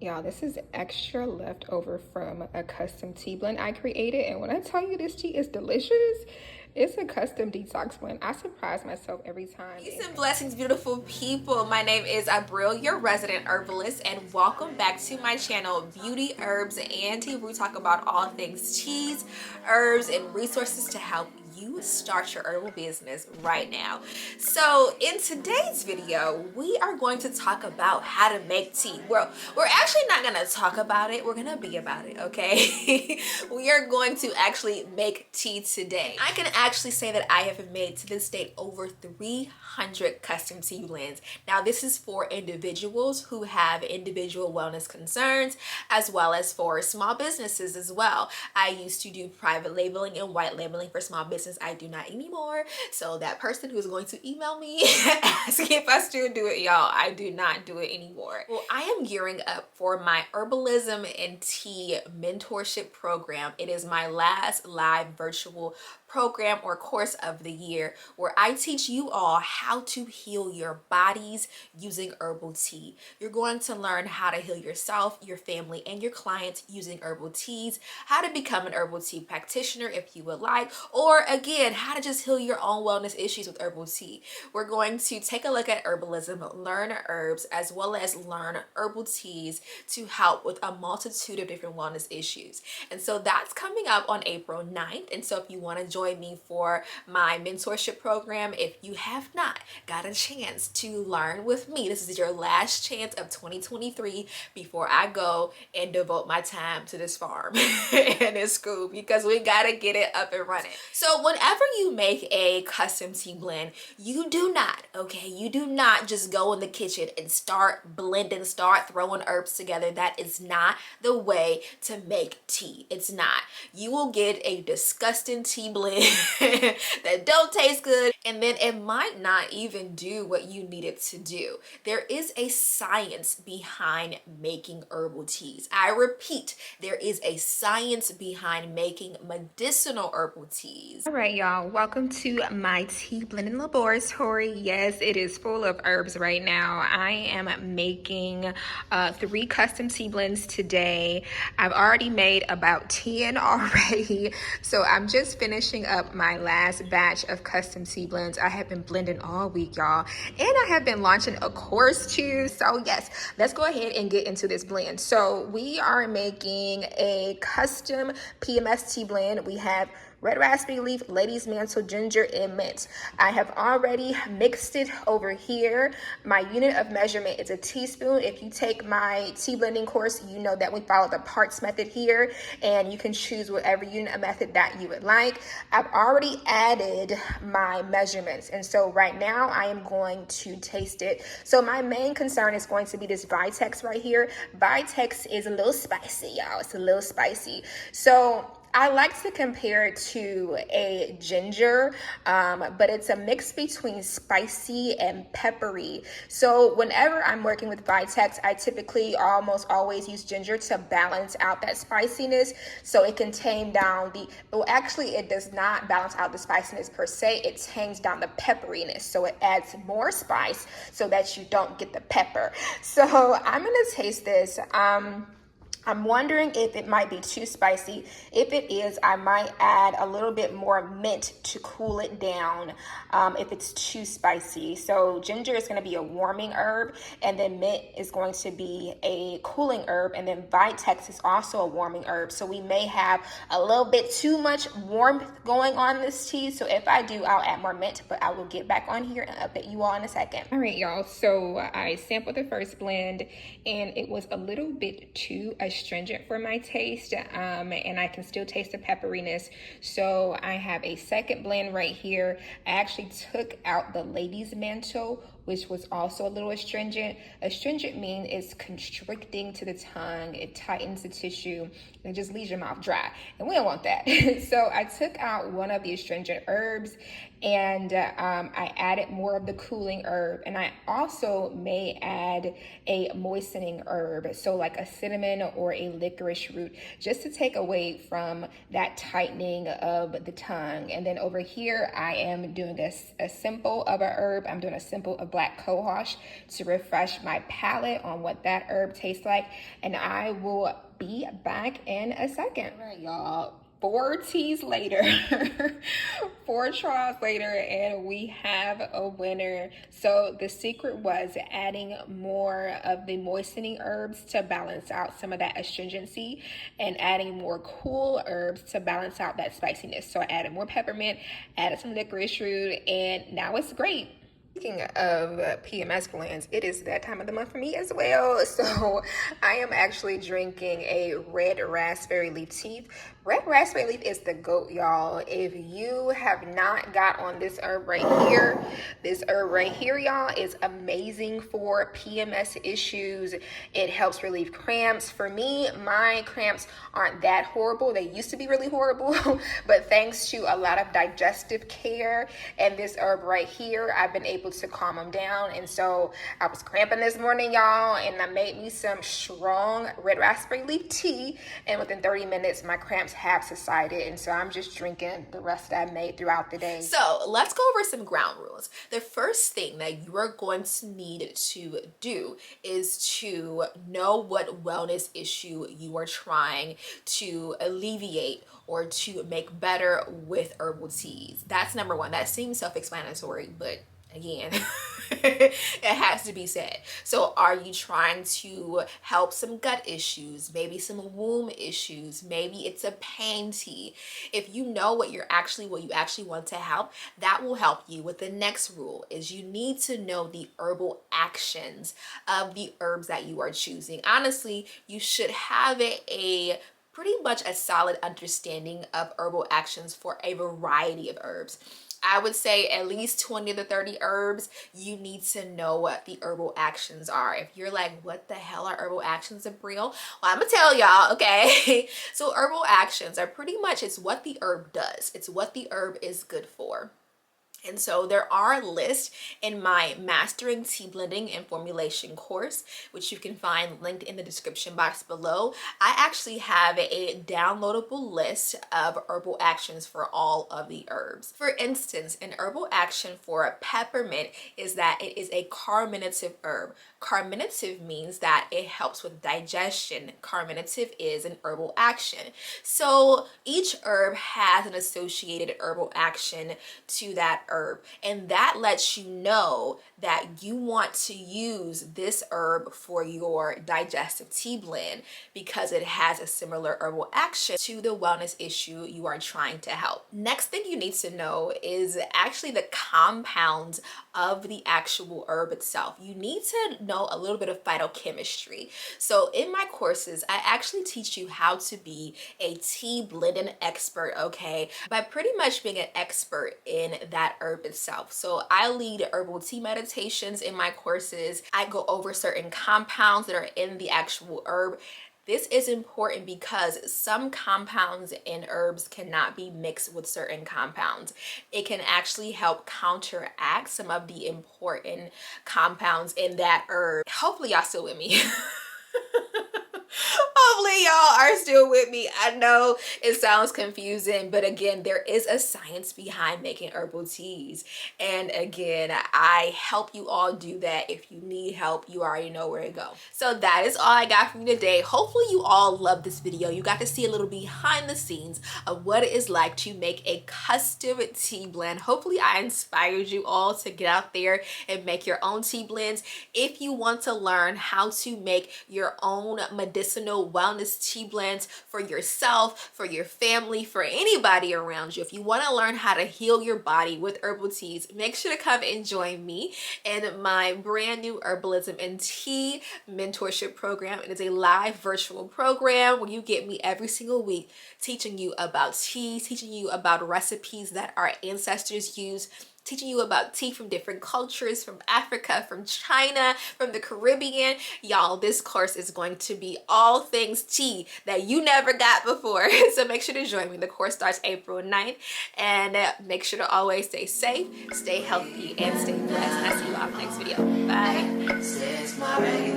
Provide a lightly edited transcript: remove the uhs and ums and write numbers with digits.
Y'all, this is extra leftover from a custom tea blend I created. And when I tell you this tea is delicious, it's a custom detox blend. I surprise myself every time. Peace and blessings, beautiful people. My name is Abril, your resident herbalist, and welcome back to my channel, Beauty, Herbs, and Tea, where we talk about all things teas, herbs, and resources to help you start your herbal business right now. So in today's video, we are going to talk about how to make tea. Well, we're actually not going to talk about it. We're going to be about it, okay? We are going to actually make tea today. I can actually say that I have made to this date over 300 custom tea blends. Now, this is for individuals who have individual wellness concerns, as well as for small businesses as well. I used to do private labeling and white labeling for small business. I do not anymore. So that person who's going to email me asking if I still do it, y'all, I do not do it anymore. Well, I am gearing up for my Herbalism and Tea Mentorship Program. It is my last live virtual program or course of the year, where I teach you all how to heal your bodies using herbal tea. You're going to learn how to heal yourself, your family, and your clients using herbal teas, how to become an herbal tea practitioner if you would like, or again, how to just heal your own wellness issues with herbal tea. We're going to take a look at herbalism, learn herbs, as well as learn herbal teas to help with a multitude of different wellness issues. And so that's coming up on April 9th. And so if you want to join me for my mentorship program, if you have not got a chance to learn with me, this is your last chance of 2023 before I go and devote my time to this farm and this school, because we got to get it up and running. So whenever you make a custom tea blend, you do not just go in the kitchen and start blending, start throwing herbs together. That is not the way to make tea. It's not. You will get a disgusting tea blend that don't taste good, and then it might not even do what you need it to do. There is a science behind making herbal teas. I repeat, there is a science behind making medicinal herbal teas. All right, y'all, welcome to my tea blending laboratory. Yes, it is full of herbs right now. I am making 3 custom tea blends today. I've already made about 10 already, so I'm just finishing up my last batch of custom tea blends. I have been blending all week, y'all, and I have been launching a course too. So yes, let's go ahead and get into this blend. So we are making a custom PMS tea blend. We have red raspberry leaf, lady's mantle, ginger, and mint. I have already mixed it over here. My unit of measurement is a teaspoon. If you take my tea blending course, you know that we follow the parts method here, and you can choose whatever unit of method that you would like. I've already added my measurements, and so right now I am going to taste it. So my main concern is going to be this Vitex right here. Vitex is a little spicy, y'all. It's a little spicy. So I like to compare it to a ginger, but it's a mix between spicy and peppery. So whenever I'm working with Vitex, I typically almost always use ginger to balance out that spiciness, so it can tame down it does not balance out the spiciness per se, it tames down the pepperiness. So it adds more spice so that you don't get the pepper. So I'm gonna taste this. I'm wondering if it might be too spicy. If it is, I might add a little bit more mint to cool it down if it's too spicy. So ginger is going to be a warming herb, and then mint is going to be a cooling herb, and then Vitex is also a warming herb. So we may have a little bit too much warmth going on in this tea. So if I do, I'll add more mint, but I will get back on here and update you all in a second. All right, y'all. So I sampled the first blend, and it was a little bit too astringent for my taste, and I can still taste the pepperiness. So I have a second blend right here. I actually took out the lady's mantle, which was also a little astringent. Astringent means it's constricting to the tongue, it tightens the tissue, and it just leaves your mouth dry, and we don't want that. So I took out one of the astringent herbs, and I added more of the cooling herb, and I also may add a moistening herb, so like a cinnamon or a licorice root, just to take away from that tightening of the tongue. And then over here I am doing a simple of a herb. I'm doing a simple of black cohosh to refresh my palate on what that herb tastes like, and I will be back in a second. All right, y'all, 4 teas later, 4 trials later, and we have a winner. So the secret was adding more of the moistening herbs to balance out some of that astringency, and adding more cool herbs to balance out that spiciness. So I added more peppermint, added some licorice root, and now it's great. Speaking of PMS blends, it is that time of the month for me as well. So I am actually drinking a red raspberry leaf tea. Red raspberry leaf is the GOAT, y'all. If you have not got on this herb right here, y'all, is amazing for PMS issues. It helps relieve cramps. For me, my cramps aren't that horrible. They used to be really horrible, but thanks to a lot of digestive care and this herb right here, I've been able to calm them down. And so I was cramping this morning, y'all, and I made me some strong red raspberry leaf tea, and within 30 minutes my cramps have subsided. And so I'm just drinking the rest that I made throughout the day. So let's go over some ground rules. The first thing that you are going to need to do is to know what wellness issue you are trying to alleviate or to make better with herbal teas. That's number one. That seems self-explanatory, but again, it has to be said. So are you trying to help some gut issues, maybe some womb issues, maybe it's a pain tea? If you know what you actually want to help, that will help you with the next rule. Is you need to know the herbal actions of the herbs that you are choosing. Honestly, you should have a pretty much a solid understanding of herbal actions for a variety of herbs. I would say at least 20 to 30 herbs, you need to know what the herbal actions are. If you're like, what the hell are herbal actions, Abril? Well, I'm gonna tell y'all, okay? So herbal actions are pretty much, it's what the herb does. It's what the herb is good for. And so there are lists in my Mastering Tea Blending and Formulation course, which you can find linked in the description box below. I actually have a downloadable list of herbal actions for all of the herbs. For instance, an herbal action for peppermint is that it is a carminative herb. Carminative means that it helps with digestion. Carminative is an herbal action. So each herb has an associated herbal action to that herb, and that lets you know that you want to use this herb for your digestive tea blend because it has a similar herbal action to the wellness issue you are trying to help. Next thing you need to know is actually the compounds of the actual herb itself. You need to know a little bit of phytochemistry. So in my courses, I actually teach you how to be a tea blending expert, okay, by pretty much being an expert in that herb itself. So I lead herbal tea meditations in my courses. I go over certain compounds that are in the actual herb. This is important because some compounds in herbs cannot be mixed with certain compounds. It can actually help counteract some of the important compounds in that herb. Hopefully y'all still with me. Hopefully y'all are still with me. I know it sounds confusing, but again, there is a science behind making herbal teas. And again, I help you all do that. If you need help, you already know where to go. So that is all I got from you today. Hopefully you all loved this video. You got to see a little behind the scenes of what it is like to make a custom tea blend. Hopefully I inspired you all to get out there and make your own tea blends. If you want to learn how to make your own medicinal wellness tea blends for yourself, for your family, for anybody around you, if you want to learn how to heal your body with herbal teas, make sure to come and join me in my brand new Herbalism and Tea Mentorship Program. It is a live virtual program where you get me every single week teaching you about teas, teaching you about recipes that our ancestors used, teaching you about tea from different cultures, from Africa, from China, from the Caribbean. Y'all, this course is going to be all things tea that you never got before. So make sure to join me. The course starts April 9th, and make sure to always stay safe, stay healthy, and stay blessed. And I'll see you all in the next video. Bye.